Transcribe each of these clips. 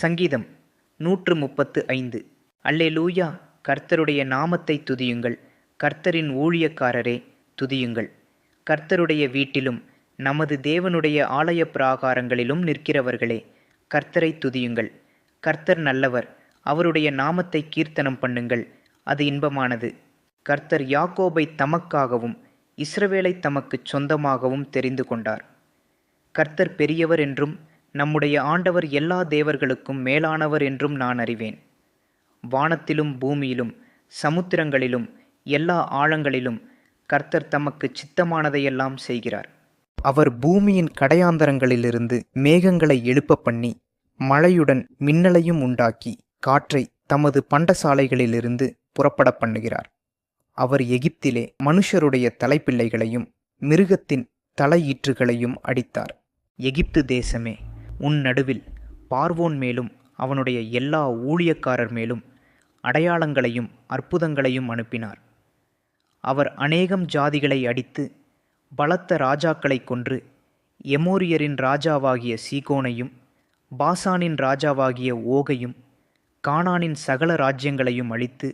சங்கீதம் 135. அல்லேலூயா. கர்த்தருடைய நாமத்தை துதியுங்கள். கர்த்தரின் ஊழியக்காரரே, துதியுங்கள். கர்த்தருடைய வீட்டிலும் நமது தேவனுடைய ஆலய பிராகாரங்களிலும் நிற்கிறவர்களே, கர்த்தரை துதியுங்கள். கர்த்தர் நல்லவர். அவருடைய நாமத்தை கீர்த்தனம் பண்ணுங்கள், அது இன்பமானது. கர்த்தர் யாக்கோபை தமக்காகவும் இஸ்ரவேலை தமக்குச் சொந்தமாகவும் தெரிந்து கொண்டார். கர்த்தர் பெரியவர் என்றும் நம்முடைய ஆண்டவர் எல்லா தேவர்களுக்கும் மேலானவர் என்றும் நான் அறிவேன். வானத்திலும் பூமியிலும் சமுத்திரங்களிலும் எல்லா ஆழங்களிலும் கர்த்தர் தமக்கு சித்தமானதையெல்லாம் செய்கிறார். அவர் பூமியின் கடையாந்தரங்களிலிருந்து மேகங்களை எழுப்ப பண்ணி மழையுடன் மின்னலையும் உண்டாக்கி காற்றை தமது பண்டசாலைகளிலிருந்து புறப்பட பண்ணுகிறார். அவர் எகிப்திலே மனுஷருடைய தலைப்பிள்ளைகளையும் மிருகத்தின் தலையீற்றுகளையும் அடித்தார். எகிப்து தேசமே, உன் நடுவில் பார்வோன் மேலும் அவனுடைய எல்லா ஊழியக்காரர் மேலும் அடையாளங்களையும் அற்புதங்களையும் அனுப்பினார். அவர் அநேகம் ஜாதிகளை அடித்து பலத்த ராஜாக்களை கொன்று எமோரியரின் ராஜாவாகிய சீகோனையும் பாசானின் ராஜாவாகிய ஓகையும் கானானின் சகல ராஜ்யங்களையும் அழித்து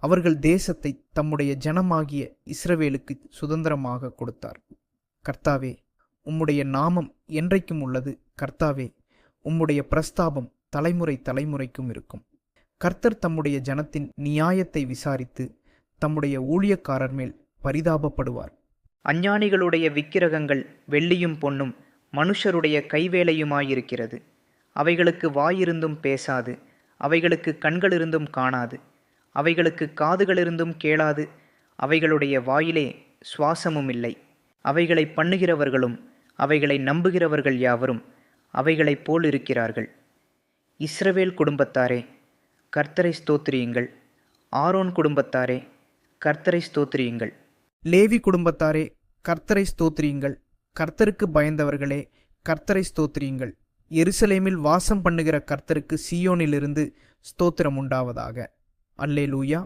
அவர்கள் தேசத்தை தம்முடைய ஜனமாகிய இஸ்ரவேலுக்கு சுதந்திரமாக கொடுத்தார். கர்த்தாவே, உம்முடைய நாமம் என்றைக்கும் உள்ளது. கர்த்தாவே, உம்முடைய பிரஸ்தாபம் தலைமுறை தலைமுறைக்கும் இருக்கும். கர்த்தர் தம்முடைய ஜனத்தின் நியாயத்தை விசாரித்து தம்முடைய ஊழியக்காரர் மேல் பரிதாபப்படுவார். அஞ்ஞானிகளுடைய விக்கிரகங்கள் வெள்ளியும் பொன்னும் மனுஷருடைய கைவேலையுமாயிருக்கிறது. அவைகளுக்கு வாயிருந்தும் பேசாது, அவைகளுக்கு கண்களிருந்தும் காணாது, அவைகளுக்கு காதுகளிருந்தும் கேளாது, அவைகளுடைய வாயிலே சுவாசமும் இல்லை. அவைகளை பண்ணுகிறவர்களும் அவைகளை நம்புகிறவர்கள் யாவரும் அவைகளைப் போல் இருக்கிறார்கள். இஸ்ரவேல் குடும்பத்தாரே, கர்த்தரை ஸ்தோத்திரியுங்கள். ஆரோன் குடும்பத்தாரே, கர்த்தரை ஸ்தோத்திரியுங்கள். லேவி குடும்பத்தாரே, கர்த்தரை ஸ்தோத்திரியுங்கள். கர்த்தருக்கு பயந்தவர்களே, கர்த்தரை ஸ்தோத்திரியுங்கள். எருசலேமில் வாசம் பண்ணுகிற கர்த்தருக்கு சீயோனிலிருந்து ஸ்தோத்திரம் உண்டாவதாக. அல்லேலூயா.